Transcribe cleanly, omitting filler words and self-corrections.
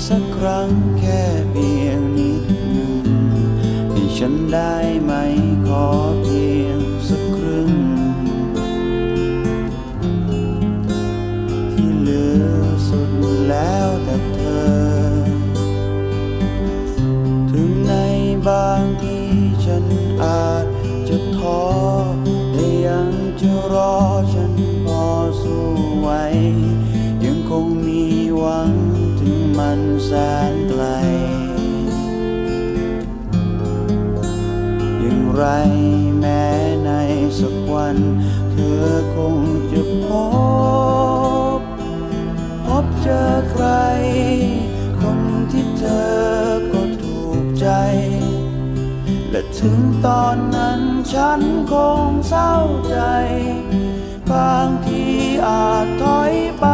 สักครั้งแค่เพียงนิดหนึ่งให้ฉันได้ไหมขอเพียงสักครึ่งที่เหลือสุดแล้วแต่เธอถึงในบางทีฉันอาจจะท้อแต่ยังจะรอฉันพอสู้ไหวยังคงมีหวังถึงมันแสนไกลอย่างไรแม้ในสักวันเธอคงจะพบเจอใครคนที่เธอก็ถูกใจและถึงตอนนั้นฉันคงเศร้าใจบางทีอาจถอยไป